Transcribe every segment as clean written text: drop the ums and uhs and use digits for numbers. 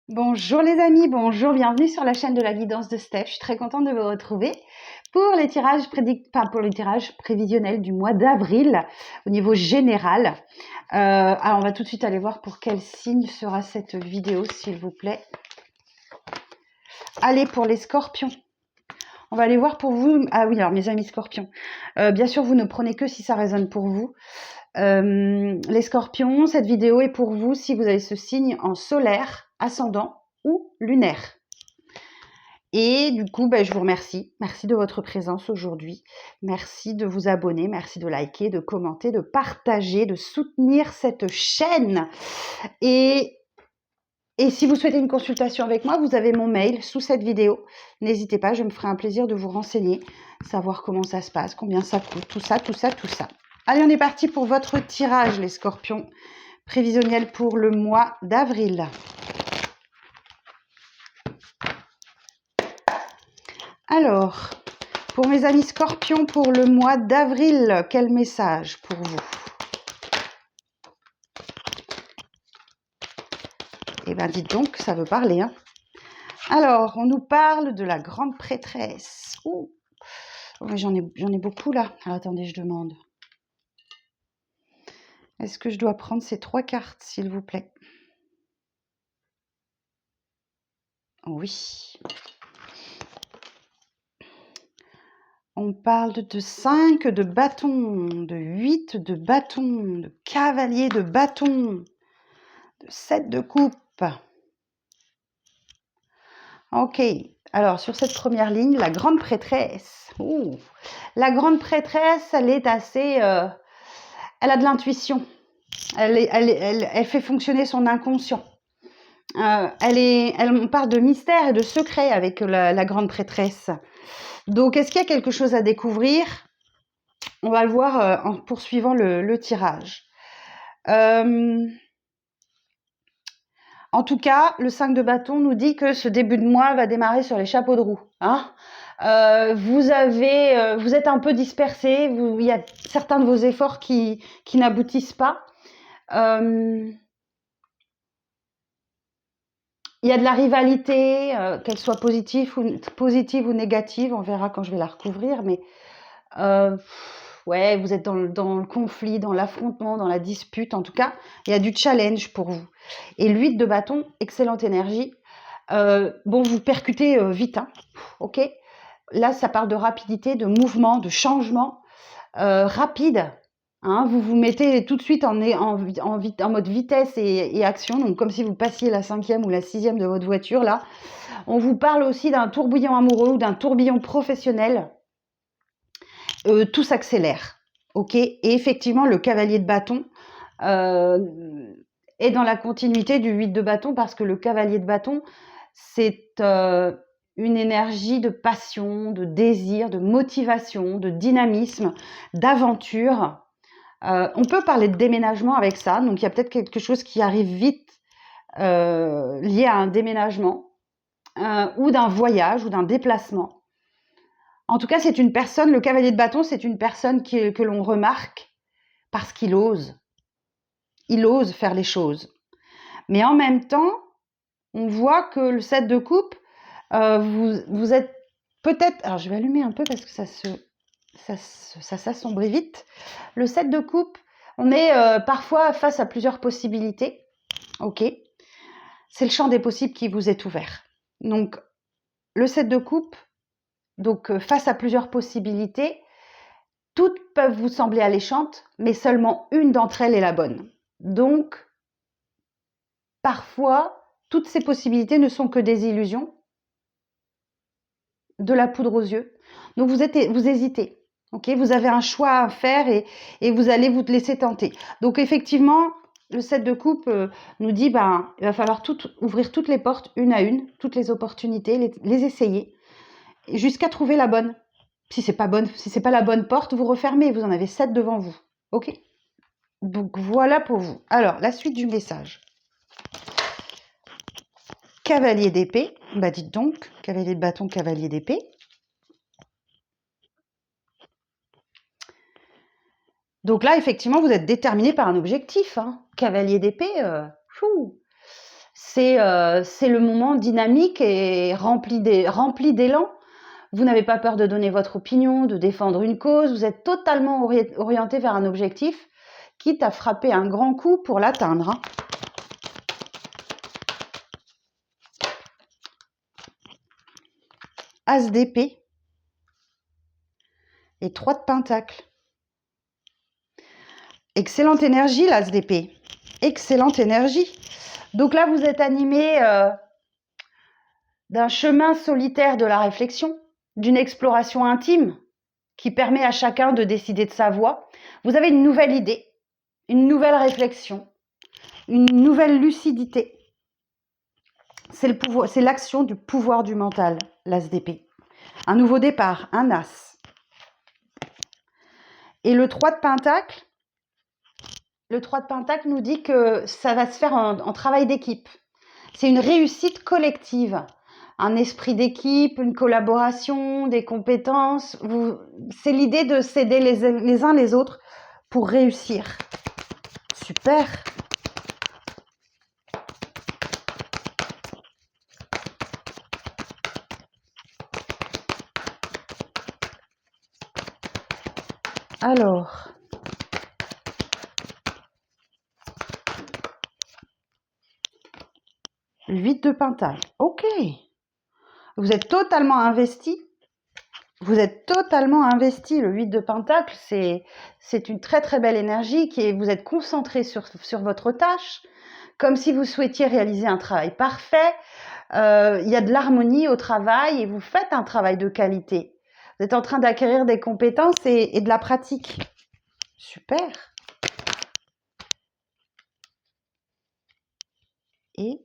Bonjour les amis, bonjour, bienvenue sur la chaîne de la guidance de Steph. Je suis très contente de vous retrouver pour les tirages pour les tirages prévisionnels du mois d'avril au niveau général. Alors on va tout de suite aller voir pour quel signe sera cette vidéo, s'il vous plaît. Allez, pour les scorpions. On va aller voir pour vous. Ah oui, alors mes amis scorpions. Bien sûr, vous ne prenez que si ça résonne pour vous. Les scorpions, cette vidéo est pour vous si vous avez ce signe en solaire, ascendant ou lunaire. Et du coup, je vous remercie. Merci de votre présence aujourd'hui. Merci de vous abonner, merci de liker, de commenter, de partager, de soutenir cette chaîne. Et si vous souhaitez une consultation avec moi, vous avez mon mail sous cette vidéo. N'hésitez pas, je me ferai un plaisir de vous renseigner, savoir comment ça se passe, combien ça coûte, tout ça, tout ça, tout ça. Allez, on est parti pour votre tirage, les scorpions, prévisionnel pour le mois d'avril. Alors, pour mes amis scorpions, pour le mois d'avril, quel message pour vous? Eh bien, dites donc, ça veut parler. Hein. Alors, on nous parle de la grande prêtresse. Ouh. Oh, j'en ai beaucoup là. Alors, attendez, je demande. Est-ce que je dois prendre ces 3 cartes, s'il vous plaît? Oui. On parle de 5 de bâton, de 8 de bâton, de cavalier de bâton, de 7 de coupe. Ok, alors sur cette première ligne, la grande prêtresse. Ouh. La grande prêtresse, elle est assez... elle a de l'intuition. Elle fait fonctionner son inconscient. On parle de mystère et de secret avec la grande prêtresse. Donc, est-ce qu'il y a quelque chose à découvrir? On va le voir en poursuivant le tirage. En tout cas, le 5 de bâton nous dit que ce début de mois va démarrer sur les chapeaux de roue. Hein. Vous êtes un peu dispersé. Il y a certains de vos efforts qui n'aboutissent pas. Il y a de la rivalité, qu'elle soit positive ou négative. On verra quand je vais la recouvrir. Mais ouais, vous êtes dans le conflit, dans l'affrontement, dans la dispute. En tout cas, il y a du challenge pour vous. Et l'8 de bâton, excellente énergie. Bon, vous percutez vite, hein, ok. Là, ça parle de rapidité, de mouvement, de changement rapide. Hein, vous vous mettez tout de suite en mode vitesse et action, donc comme si vous passiez la 5e ou la 6e de votre voiture. Là, on vous parle aussi d'un tourbillon amoureux ou d'un tourbillon professionnel. Tout s'accélère, ok. Et effectivement, le cavalier de bâton est dans la continuité du 8 de bâton, parce que le cavalier de bâton, c'est une énergie de passion, de désir, de motivation, de dynamisme, d'aventure. On peut parler de déménagement avec ça, donc il y a peut-être quelque chose qui arrive vite lié à un déménagement ou d'un voyage ou d'un déplacement. En tout cas, c'est une personne, le cavalier de bâton, c'est une personne que l'on remarque parce qu'il ose. Il ose faire les choses. Mais en même temps, on voit que le 7 de coupe, vous êtes peut-être... Alors, je vais allumer un peu parce que ça s'assombrit vite. Le 7 de coupe, on est parfois face à plusieurs possibilités. Ok. C'est le champ des possibles qui vous est ouvert. Donc, le 7 de coupe, donc face à plusieurs possibilités, toutes peuvent vous sembler alléchantes, mais seulement une d'entre elles est la bonne. Donc, parfois, toutes ces possibilités ne sont que des illusions, de la poudre aux yeux. Donc, vous hésitez. Okay, vous avez un choix à faire et vous allez vous laisser tenter. Donc, effectivement, le 7 de coupe nous dit il va falloir ouvrir toutes les portes une à une, toutes les opportunités, les essayer, jusqu'à trouver la bonne. Si c'est pas la bonne porte, vous refermez. Vous en avez 7 devant vous. Ok. Donc voilà pour vous. Alors la suite du message. Cavalier d'épée. Dites donc, cavalier de bâton, cavalier d'épée. Donc là, effectivement, vous êtes déterminé par un objectif. Hein. Cavalier d'épée, c'est le moment dynamique et rempli d'élan. Vous n'avez pas peur de donner votre opinion, de défendre une cause. Vous êtes totalement orienté vers un objectif, quitte à frapper un grand coup pour l'atteindre, hein. As d'épée et 3 de pentacle. Excellente énergie, l'as d'épée. Excellente énergie. Donc là, vous êtes animé d'un chemin solitaire de la réflexion, d'une exploration intime qui permet à chacun de décider de sa voie. Vous avez une nouvelle idée, une nouvelle réflexion, une nouvelle lucidité. C'est l'action du pouvoir du mental, l'as d'épée. Un nouveau départ, un as. Et le 3 de pentacle, nous dit que ça va se faire en travail d'équipe. C'est une réussite collective, un esprit d'équipe, une collaboration, des compétences. C'est l'idée de s'aider les uns les autres pour réussir. Super! Alors, le 8 de pentacle. Ok. Vous êtes totalement investi. Vous êtes totalement investi. Le 8 de pentacle, c'est une très très belle énergie vous êtes concentré sur votre tâche, comme si vous souhaitiez réaliser un travail parfait. Il y a de l'harmonie au travail et vous faites un travail de qualité. Vous êtes en train d'acquérir des compétences et de la pratique. Super. Et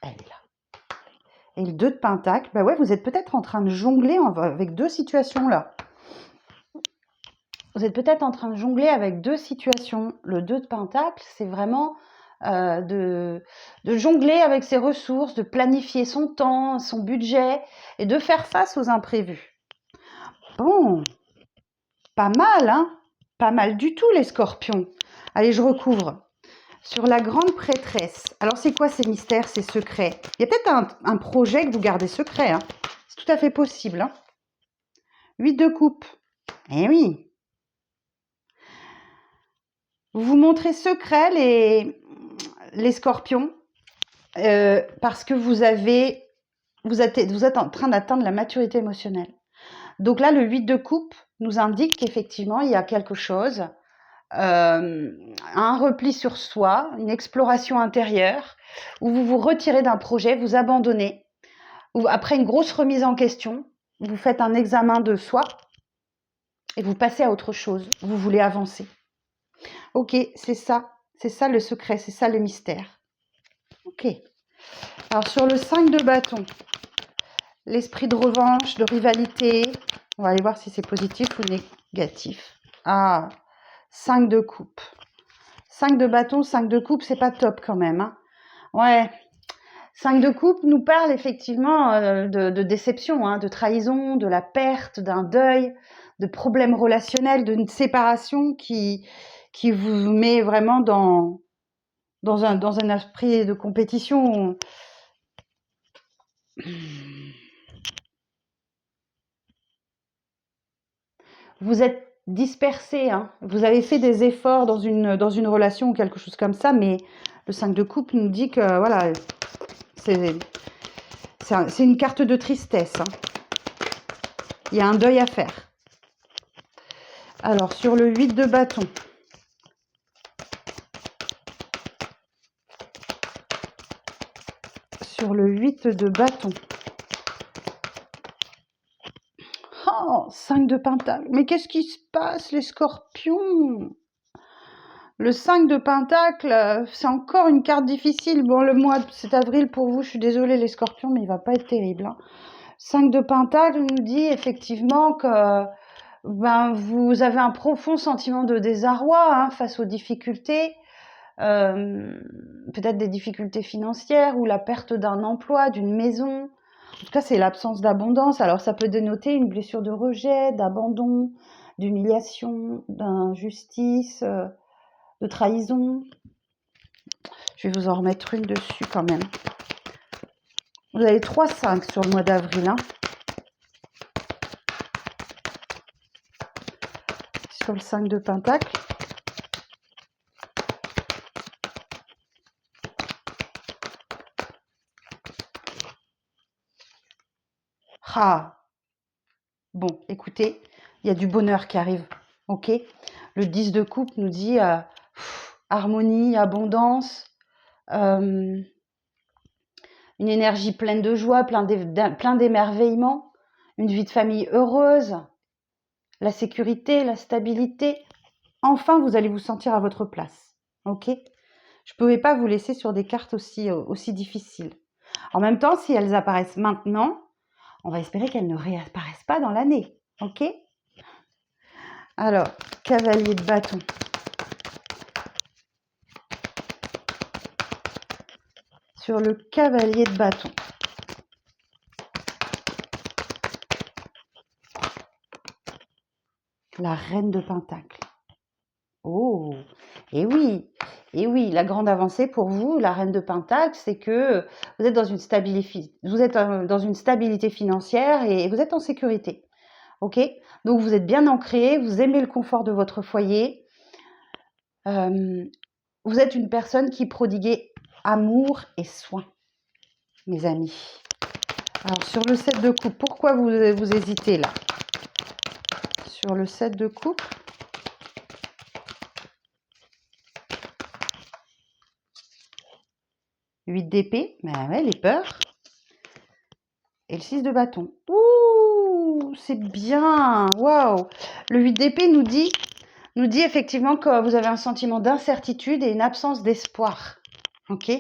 elle est là. Et le 2 de pentacle, bah ouais, vous êtes peut-être en train de jongler avec deux situations là. Vous êtes peut-être en train de jongler avec deux situations. Le 2 de pentacle, c'est vraiment de jongler avec ses ressources, de planifier son temps, son budget et de faire face aux imprévus. Bon, pas mal, hein? Pas mal du tout les scorpions. Allez, je recouvre. Sur la grande prêtresse. Alors, c'est quoi ces mystères, ces secrets? Il y a peut-être un projet que vous gardez secret, hein. C'est tout à fait possible, hein. 8 de coupe. Eh oui. Vous vous montrez secret, les scorpions, parce que vous êtes en train d'atteindre la maturité émotionnelle. Donc là, le 8 de coupe nous indique qu'effectivement, il y a quelque chose, un repli sur soi, une exploration intérieure, où vous vous retirez d'un projet, vous abandonnez, ou après une grosse remise en question, vous faites un examen de soi et vous passez à autre chose, vous voulez avancer. Ok, c'est ça le secret, c'est ça le mystère. Ok. Alors sur le 5 de bâton, l'esprit de revanche, de rivalité, on va aller voir si c'est positif ou négatif. Ah, 5 de coupe. 5 de bâton, 5 de coupe, c'est pas top quand même, hein. Ouais. 5 de coupe nous parle effectivement de déception, hein, de trahison, de la perte, d'un deuil, de problèmes relationnels, d'une séparation qui vous met vraiment dans un esprit de compétition. Vous êtes dispersé, hein. Vous avez fait des efforts dans une relation ou quelque chose comme ça, mais le 5 de coupe nous dit que voilà, c'est une carte de tristesse, hein. Il y a un deuil à faire. Alors, sur le 8 de bâton. Sur le 8 de bâton. Oh, 5 de pentacle. Mais qu'est-ce qui se passe, les scorpions? Le 5 de pentacle, c'est encore une carte difficile. Bon, le mois de cet avril, pour vous, je suis désolée, les scorpions, mais il va pas être terrible, hein. 5 de pentacle nous dit effectivement que vous avez un profond sentiment de désarroi, hein, face aux difficultés. Peut-être des difficultés financières ou la perte d'un emploi, d'une maison. En tout cas, c'est l'absence d'abondance. Alors, ça peut dénoter une blessure de rejet, d'abandon, d'humiliation, d'injustice, de trahison. Je vais vous en remettre une dessus quand même. Vous avez 3-5 sur le mois d'avril. Hein. Sur le 5 de Pentacle. Ah, bon, écoutez, il y a du bonheur qui arrive, ok? Le 10 de coupe nous dit harmonie, abondance, une énergie pleine de joie, plein d'émerveillement, une vie de famille heureuse, la sécurité, la stabilité. Enfin, vous allez vous sentir à votre place, ok? Je ne pouvais pas vous laisser sur des cartes aussi difficiles. En même temps, si elles apparaissent maintenant, on va espérer qu'elles ne réapparaissent pas dans l'année, ok? Alors, cavalier de bâton. Sur le cavalier de bâton. La reine de pentacle. Oh, et oui, la grande avancée pour vous, la reine de pentacle, c'est que vous êtes dans une stabilité financière et vous êtes en sécurité. Ok? Donc vous êtes bien ancré, vous aimez le confort de votre foyer. Vous êtes une personne qui prodiguait amour et soin, mes amis. Alors sur le 7 de coupe, pourquoi vous hésitez là? Sur le 7 de coupe. Huit d'épée, ben ouais, les peurs. Et le 6 de bâton. Ouh, c'est bien. Waouh. Le 8 d'épée nous dit effectivement que vous avez un sentiment d'incertitude et une absence d'espoir. Ok?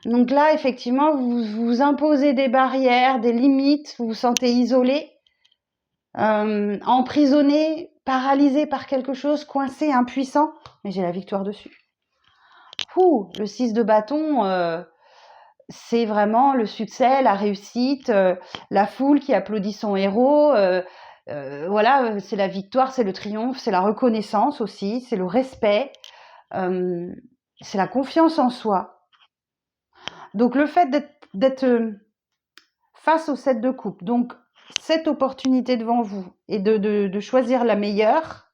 Donc là, effectivement, vous vous imposez des barrières, des limites, vous vous sentez isolé, emprisonné, paralysé par quelque chose, coincé, impuissant. Mais j'ai la victoire dessus. Ouh, le 6 de bâton, c'est vraiment le succès, la réussite, la foule qui applaudit son héros. Voilà, c'est la victoire, c'est le triomphe, c'est la reconnaissance aussi, c'est le respect, c'est la confiance en soi. Donc le fait d'être face au 7 de coupe, donc cette opportunité devant vous et de choisir la meilleure,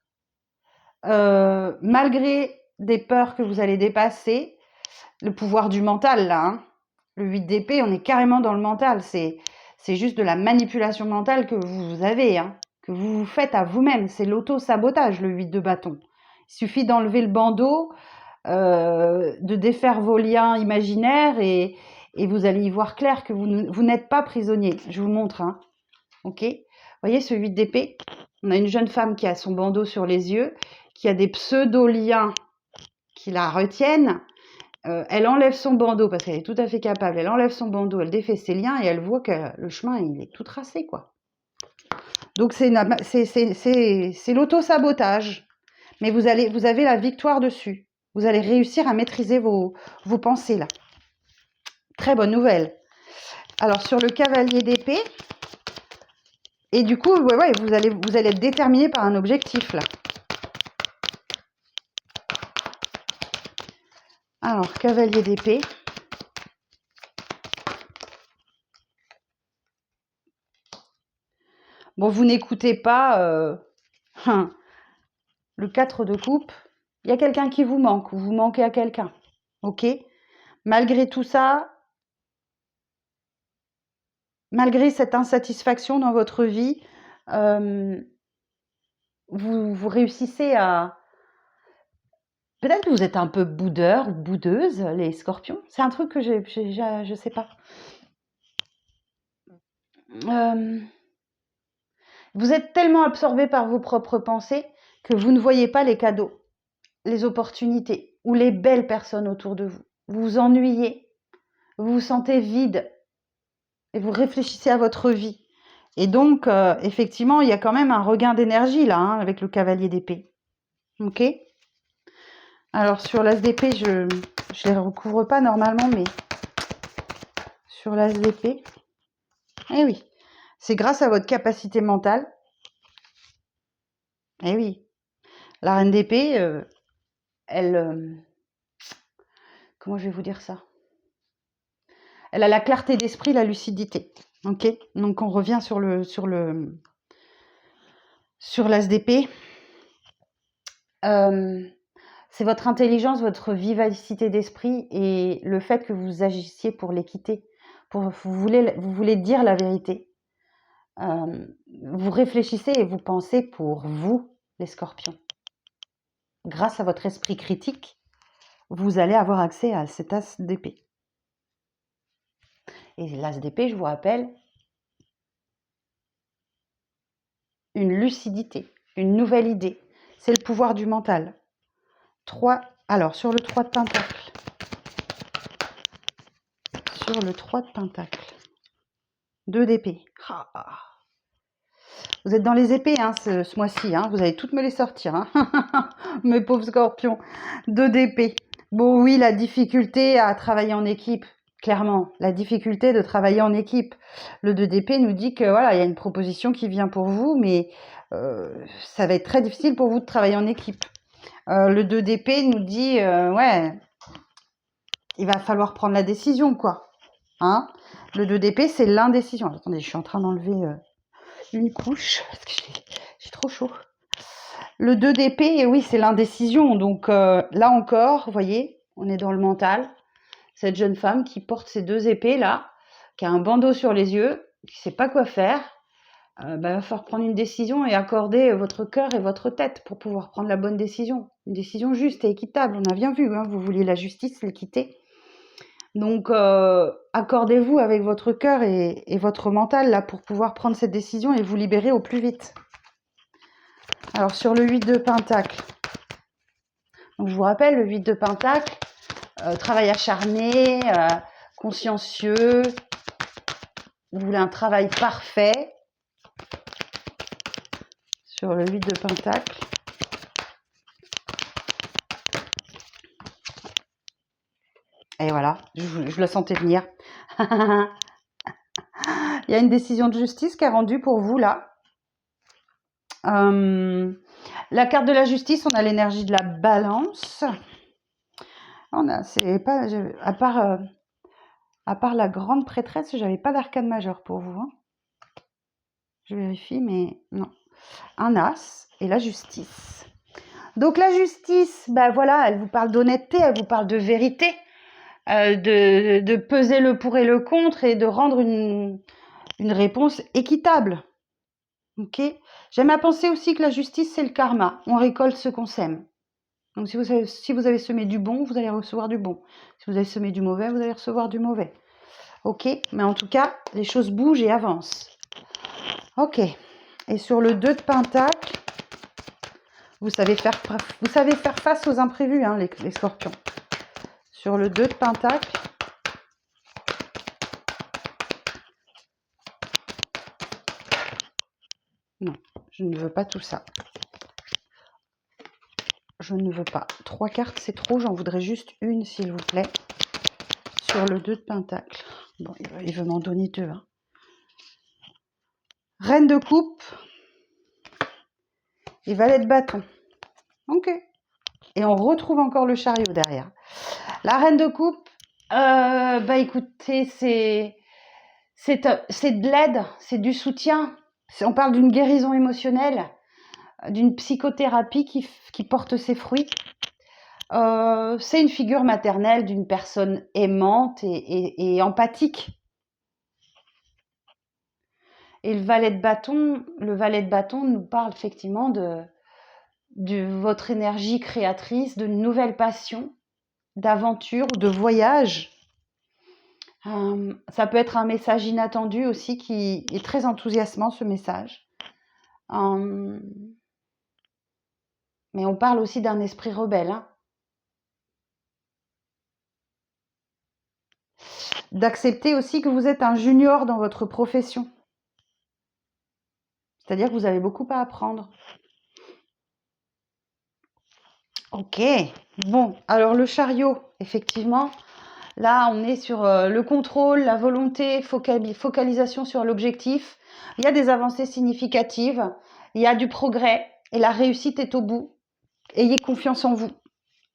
malgré des peurs que vous allez dépasser, le pouvoir du mental là, hein. Le 8 d'épée, on est carrément dans le mental, c'est juste de la manipulation mentale que vous avez, hein, que vous faites à vous-même, c'est l'auto-sabotage le 8 de bâton. Il suffit d'enlever le bandeau, de défaire vos liens imaginaires et vous allez y voir clair que vous n'êtes pas prisonnier. Je vous montre, hein. Ok? Vous voyez ce 8 d'épée? On a une jeune femme qui a son bandeau sur les yeux, qui a des pseudo-liens qui la retiennent. Elle enlève son bandeau parce qu'elle est tout à fait capable. Elle enlève son bandeau, elle défait ses liens et elle voit que le chemin, il est tout tracé, quoi. Donc, c'est l'auto-sabotage. Mais vous avez la victoire dessus. Vous allez réussir à maîtriser vos pensées, là. Très bonne nouvelle. Alors, sur le cavalier d'épée, et du coup, ouais, vous allez être déterminé par un objectif, là. Alors, cavalier d'épée. Bon, vous n'écoutez pas le 4 de coupe. Il y a quelqu'un qui vous manque, ou vous manquez à quelqu'un. Ok? Malgré tout ça, malgré cette insatisfaction dans votre vie, vous réussissez à... Peut-être que vous êtes un peu boudeur ou boudeuse, les scorpions. C'est un truc que je sais pas. Vous êtes tellement absorbé par vos propres pensées que vous ne voyez pas les cadeaux, les opportunités ou les belles personnes autour de vous. Vous vous ennuyez, vous vous sentez vide et vous réfléchissez à votre vie. Et donc, effectivement, il y a quand même un regain d'énergie là, hein, avec le cavalier d'épée. Ok? Alors, sur l'as d'épée, je ne les recouvre pas normalement, mais sur l'as d'épée, eh oui, c'est grâce à votre capacité mentale. Eh oui, la reine d'épée, elle... comment je vais vous dire ça? Elle a la clarté d'esprit, la lucidité. Ok? Donc on revient sur l'as d'épée. C'est votre intelligence, votre vivacité d'esprit et le fait que vous agissiez pour l'équité. Vous voulez dire la vérité. Vous réfléchissez et vous pensez pour vous, les scorpions. Grâce à votre esprit critique, vous allez avoir accès à cet as d'épée. Et l'as d'épée, je vous rappelle, une lucidité, une nouvelle idée. C'est le pouvoir du mental. Alors, sur le 3 de pentacle. Sur le 3 de pentacle. 2 d'épée. Vous êtes dans les épées hein, ce mois-ci. Hein. Vous allez toutes me les sortir. Hein. Mes pauvres scorpions. 2 d'épée. Bon, oui, la difficulté à travailler en équipe. Clairement, la difficulté de travailler en équipe. Le 2 d'épée nous dit que voilà, il y a une proposition qui vient pour vous, mais ça va être très difficile pour vous de travailler en équipe. Le 2 d'épée nous dit, ouais, il va falloir prendre la décision, quoi. Hein, le 2 d'épée, c'est l'indécision. Attendez, je suis en train d'enlever une couche, parce que j'ai trop chaud. Le 2 d'épée, oui, c'est l'indécision. Donc là encore, vous voyez, on est dans le mental. Cette jeune femme qui porte ces 2 épées là, qui a un bandeau sur les yeux, qui ne sait pas quoi faire, va falloir prendre une décision et accorder votre cœur et votre tête pour pouvoir prendre la bonne décision. Une décision juste et équitable, on a bien vu, hein, vous vouliez la justice, l'équité. Donc, accordez-vous avec votre cœur et votre mental là pour pouvoir prendre cette décision et vous libérer au plus vite. Alors, sur le 8 de pentacle, donc, je vous rappelle, le 8 de pentacle, travail acharné, consciencieux, vous voulez un travail parfait. Sur le 8 de pentacle. Et voilà, je le sentais venir. Il y a une décision de justice qui est rendue pour vous là. La carte de la justice, on a l'énergie de la balance. C'est pas, à part la grande prêtresse, j'avais pas d'arcane majeur pour vous. Hein. Je vérifie, mais non. Un as et la justice. Donc la justice, ben voilà, elle vous parle d'honnêteté, elle vous parle de vérité, de peser le pour et le contre et de rendre une réponse équitable. Ok. J'aime à penser aussi que la justice, c'est le karma. On récolte ce qu'on sème. Donc si vous avez semé du bon, vous allez recevoir du bon. Si vous avez semé du mauvais, vous allez recevoir du mauvais. Ok. Mais en tout cas, les choses bougent et avancent. Ok. Et sur le 2 de pentacle, vous savez faire face aux imprévus, hein, les scorpions. Sur le 2 de pentacle, non, je ne veux pas tout ça. Je ne veux pas. 3 cartes, c'est trop. J'en voudrais juste une, s'il vous plaît. Sur le 2 de pentacle. Bon, il veut m'en donner 2. Hein. Reine de coupe et valet de bâton. Ok. Et on retrouve encore le chariot derrière. La reine de coupe, bah écoutez, c'est de l'aide, c'est du soutien. On parle d'une guérison émotionnelle, d'une psychothérapie qui porte ses fruits. C'est une figure maternelle d'une personne aimante et empathique. Et le valet de bâton nous parle effectivement de votre énergie créatrice, de nouvelles passions, d'aventure, de voyage. Ça peut être un message inattendu aussi qui est très enthousiasmant, ce message. Mais on parle aussi d'un esprit rebelle. Hein. D'accepter aussi que vous êtes un junior dans votre profession. C'est-à-dire que vous avez beaucoup à apprendre. Ok, bon, alors le chariot, effectivement, là on est sur le contrôle, la volonté, focalisation sur l'objectif. Il y a des avancées significatives, il y a du progrès et la réussite est au bout. Ayez confiance en vous.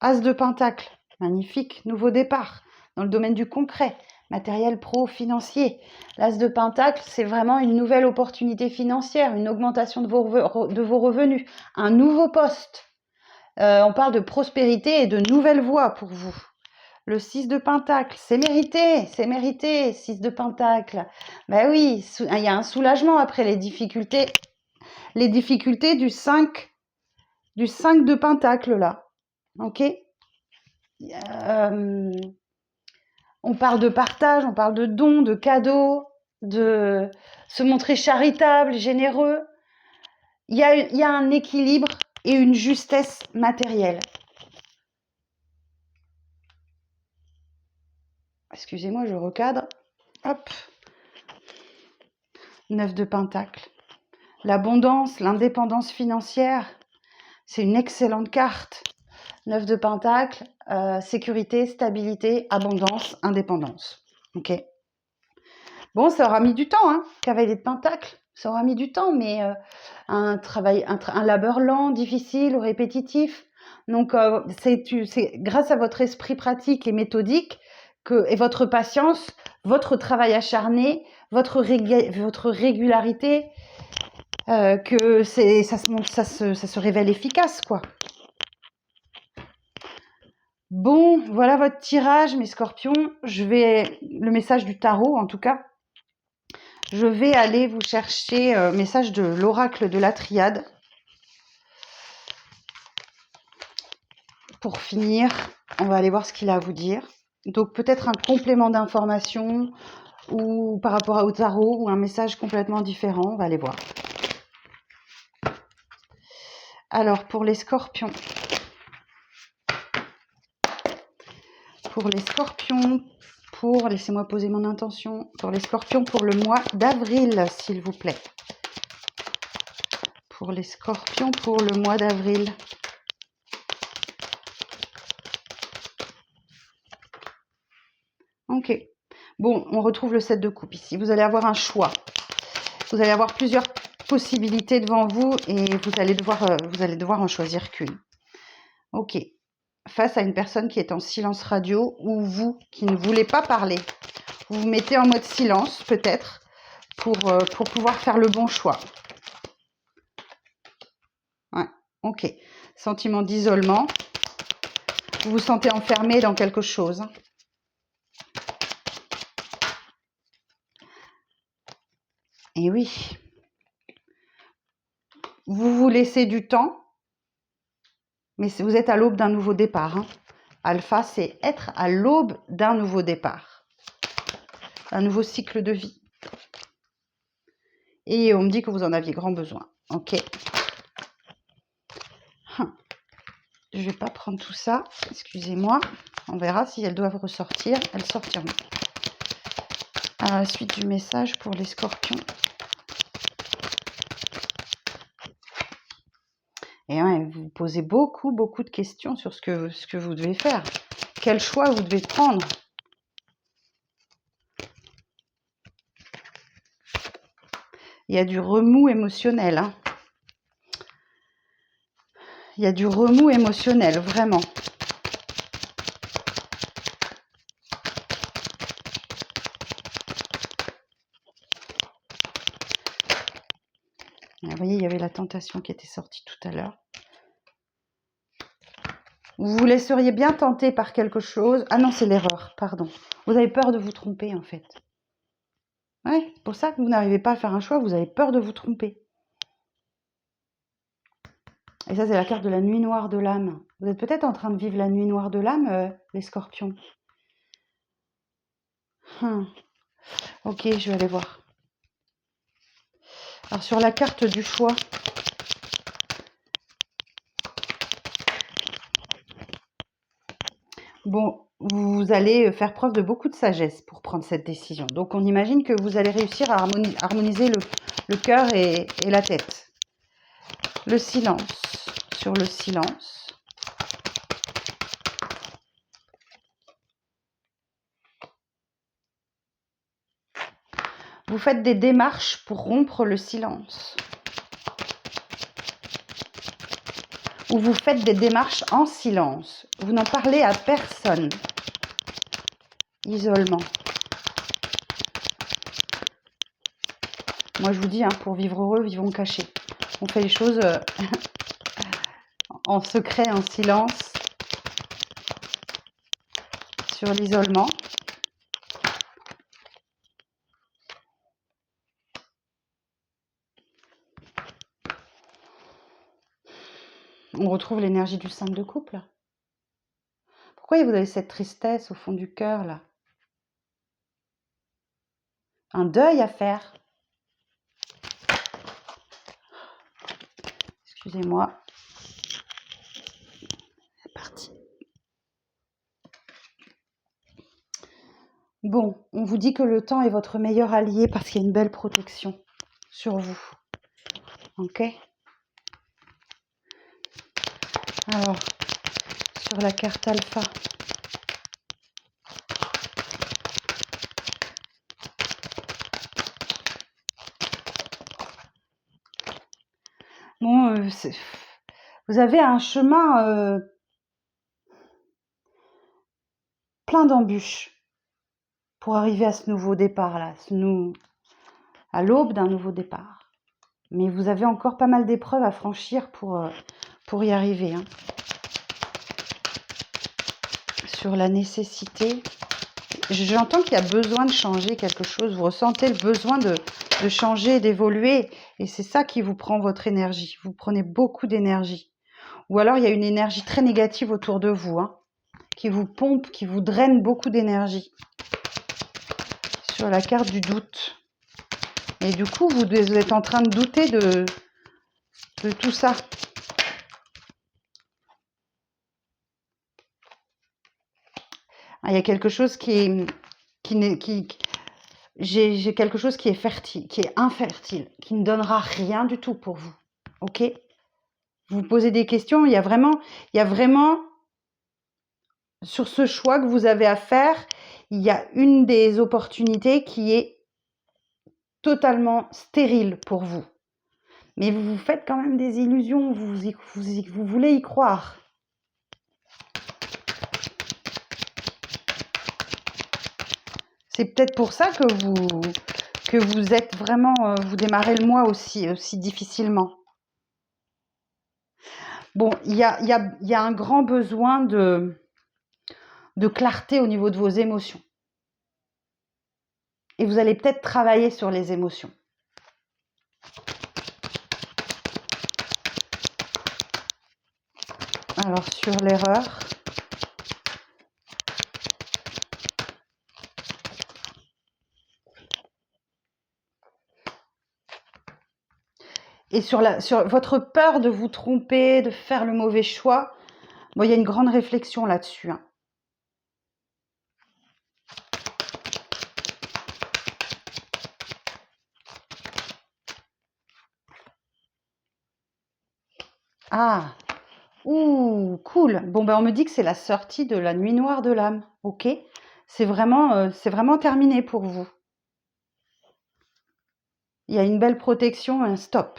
As de pentacle. Magnifique. Nouveau départ dans le domaine du concret, matériel pro, financier. L'As de Pentacle, c'est vraiment une nouvelle opportunité financière, une augmentation de vos revenus, un nouveau poste. On parle de prospérité et de nouvelles voies pour vous. Le 6 de Pentacle, c'est mérité, 6 de Pentacle. Ben oui, il y a un soulagement après les difficultés du 5 de Pentacle là. Ok. On parle de partage, on parle de dons, de cadeaux, de se montrer charitable, généreux. Il y a un équilibre et une justesse matérielle. Excusez-moi, je recadre. Hop. 9 de Pentacle. L'abondance, l'indépendance financière, c'est une excellente carte. 9 de Pentacle, sécurité, stabilité, abondance, indépendance. Ok. Bon, ça aura mis du temps, hein, Cavalier de Pentacle. Ça aura mis du temps, mais un travail, un labeur lent, difficile ou répétitif. Donc, c'est grâce à votre esprit pratique et méthodique et votre patience, votre travail acharné, votre régularité, que ça se révèle efficace, quoi. Bon, voilà votre tirage, mes scorpions. Le message du tarot, en tout cas. Je vais aller vous chercher message de l'oracle de la triade. Pour finir, on va aller voir ce qu'il a à vous dire. Donc peut-être un complément d'information ou par rapport au tarot ou un message complètement différent. On va aller voir. Alors pour les scorpions. Laissez-moi poser mon intention. Pour les scorpions, pour le mois d'avril, s'il vous plaît. Pour les scorpions, pour le mois d'avril. Ok. Bon, on retrouve le 7 de coupe ici. Vous allez avoir un choix. Vous allez avoir plusieurs possibilités devant vous et vous allez devoir en choisir qu'une. Ok. Face à une personne qui est en silence radio ou vous qui ne voulez pas parler. Vous vous mettez en mode silence, peut-être, pour pouvoir faire le bon choix. Ouais, ok. Sentiment d'isolement. Vous vous sentez enfermé dans quelque chose. Et oui. Vous vous laissez du temps, mais vous êtes à l'aube d'un nouveau départ. Hein. Alpha, c'est être à l'aube d'un nouveau départ. Un nouveau cycle de vie. Et on me dit que vous en aviez grand besoin. Ok. Je ne vais pas prendre tout ça. Excusez-moi. On verra si elles doivent ressortir. Elles sortiront. À la suite du message pour les scorpions. Et ouais, vous vous posez beaucoup de questions sur ce que vous devez faire. Quel choix vous devez prendre. Il y a du remous émotionnel. Hein. Il y a du remous émotionnel, vraiment. Vous voyez, il y avait la tentation qui était sortie tout à l'heure. Vous vous laisseriez bien tenter par quelque chose. Ah non, c'est l'erreur, pardon. Vous avez peur de vous tromper, en fait. Ouais, c'est pour ça que vous n'arrivez pas à faire un choix, vous avez peur de vous tromper. Et ça, c'est la carte de la nuit noire de l'âme. Vous êtes peut-être en train de vivre la nuit noire de l'âme, les scorpions. Ok, je vais aller voir. Alors, sur la carte du choix, bon, vous allez faire preuve de beaucoup de sagesse pour prendre cette décision. Donc, on imagine que vous allez réussir à harmoniser le cœur et la tête. Le silence. Sur le silence. Vous faites des démarches pour rompre le silence. où vous faites des démarches en silence. Vous n'en parlez à personne. Isolement. Moi, je vous dis, hein, pour vivre heureux, vivons cachés. On fait les choses en secret, en silence, sur l'isolement. On retrouve l'énergie du 5 de couple. Pourquoi vous avez cette tristesse au fond du cœur, là? Un deuil à faire. Excusez-moi. C'est parti. Bon, on vous dit que le temps est votre meilleur allié parce qu'il y a une belle protection sur vous. Ok? Alors, sur la carte alpha. Bon, vous avez un chemin plein d'embûches pour arriver à ce nouveau départ-là, à l'aube d'un nouveau départ. Mais vous avez encore pas mal d'épreuves à franchir pour y arriver. Hein. Sur la nécessité, j'entends qu'il y a besoin de changer quelque chose. Vous ressentez le besoin de changer, d'évoluer. Et c'est ça qui vous prend votre énergie. Vous prenez beaucoup d'énergie. Ou alors, il y a une énergie très négative autour de vous, hein, qui vous pompe, qui vous draine beaucoup d'énergie. Sur la carte du doute. Et du coup, vous êtes en train de douter de tout ça. Il y a quelque chose j'ai quelque chose qui est fertile, qui est infertile, qui ne donnera rien du tout pour vous. Ok? Vous posez des questions, il y a vraiment, sur ce choix que vous avez à faire, il y a une des opportunités qui est totalement stérile pour vous. Mais vous vous faites quand même des illusions, vous voulez y croire. C'est peut-être pour ça que vous êtes vraiment, vous démarrez le mois aussi difficilement. Bon, il y a un grand besoin de clarté au niveau de vos émotions. Et vous allez peut-être travailler sur les émotions. Alors, sur l'erreur. Et sur votre peur de vous tromper, de faire le mauvais choix, bon, il y a une grande réflexion là-dessus. Hein. Ah, ouh, cool. Bon, ben on me dit que c'est la sortie de la nuit noire de l'âme. Ok, c'est vraiment terminé pour vous. Il y a une belle protection, un stop.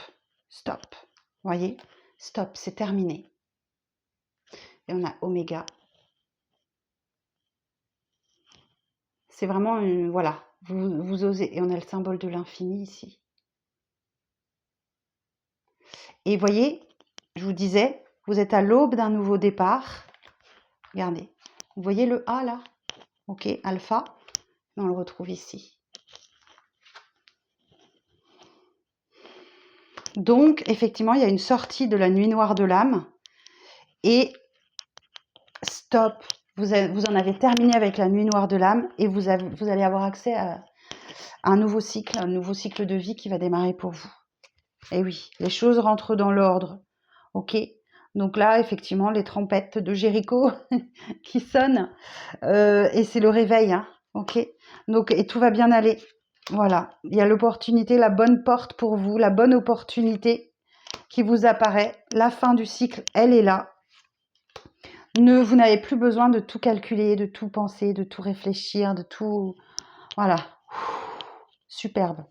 Stop. Voyez? Stop, c'est terminé. Et on a Oméga. C'est vraiment voilà, vous osez. Et on a le symbole de l'infini ici. Et voyez, je vous disais, vous êtes à l'aube d'un nouveau départ. Regardez, vous voyez le A là? Ok, alpha. Et on le retrouve ici. Donc, effectivement, il y a une sortie de la nuit noire de l'âme. Et stop, vous en avez terminé avec la nuit noire de l'âme et vous allez avoir accès à un nouveau cycle de vie qui va démarrer pour vous. Et oui, les choses rentrent dans l'ordre. Ok, donc là, effectivement, les trompettes de Jéricho qui sonnent et c'est le réveil. Hein. Ok, donc et tout va bien aller. Voilà, il y a l'opportunité, la bonne porte pour vous, la bonne opportunité qui vous apparaît. La fin du cycle, elle est là. Vous n'avez plus besoin de tout calculer, de tout penser, de tout réfléchir, de tout... Voilà. Superbe.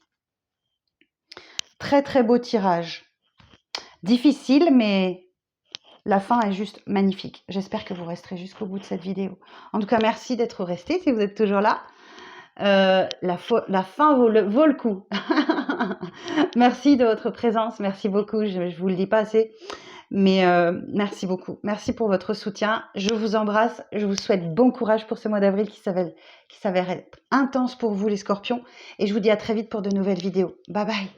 Très, très beau tirage. Difficile, mais la fin est juste magnifique. J'espère que vous resterez jusqu'au bout de cette vidéo. En tout cas, merci d'être resté si vous êtes toujours là. La fin vaut le coup. Merci de votre présence, merci beaucoup. Je vous le dis pas assez, mais merci beaucoup. Merci pour votre soutien. Je vous embrasse. Je vous souhaite bon courage pour ce mois d'avril qui s'avère être intense pour vous les scorpions. Et je vous dis à très vite pour de nouvelles vidéos. Bye bye.